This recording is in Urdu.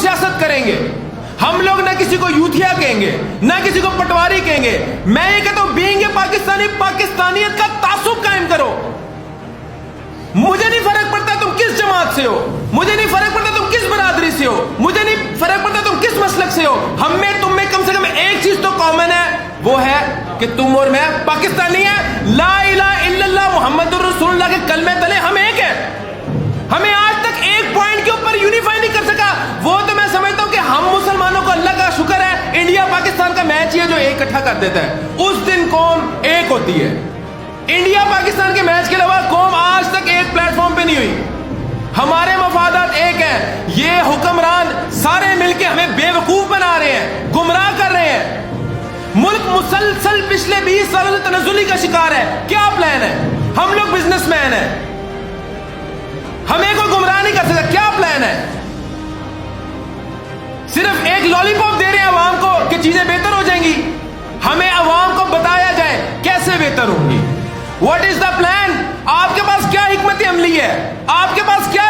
سیاست کریں گے. ہم لوگ نہ کسی کو یوتھیا کہیں گے نہ کسی کو پٹواری کہیں گے. میں یہ کہتا ہوں بینگ اے پاکستانی, پاکستانیت کا تعصب قائم کرو. مجھے نہیں فرق پڑتا تم کس جماعت سے ہو, مجھے نہیں فرق پڑتا تم کس برادری سے ہو, مجھے نہیں فرق پڑتا تم کس مسلک سے ہو. ہم میں تم میں کم سے کم ایک چیز تو کامن ہے, وہ ہے کہ تم اور میں پاکستانی ہیں. لا الہ الا اللہ محمد الرسول اللہ کے کلمے تلے ہم ایک ہیں. ہمیں آج تک ایک پوائنٹ کے اوپر یونیفائی نہیں کر سکا. وہ تو میں سمجھتا ہوں کہ ہم مسلمانوں کو اللہ کا شکر ہے انڈیا پاکستان کا میچ ہی ہے جو ایک اکٹھا کر دیتا ہے. اس دن قوم ایک ہوتی ہے. انڈیا پاکستان کے میچ کے علاوہ قوم آج تک ایک پلیٹ فارم پہ نہیں ہوئی. ہمارے مفادات ایک ہیں. یہ حکمران سارے مل کے ہمیں بے وقوف بنا رہے ہیں, گمراہ کر رہے ہیں. ملک مسلسل پچھلے 20 سالوں سے تنزلی کا شکار ہے. کیا پلان ہے؟ ہم لوگ بزنس مین ہیں, ہمیں کوئی گمراہ نہیں کر سکتا. کیا پلان ہے؟ صرف ایک لالی پاپ دے رہے ہیں عوام کو کہ چیزیں بہتر ہو جائیں گی. ہمیں عوام کو بتایا جائے کیسے بہتر ہوں گی. What is the plan? آپ کے پاس کیا حکمت عملی ہے؟ آپ کے پاس کیا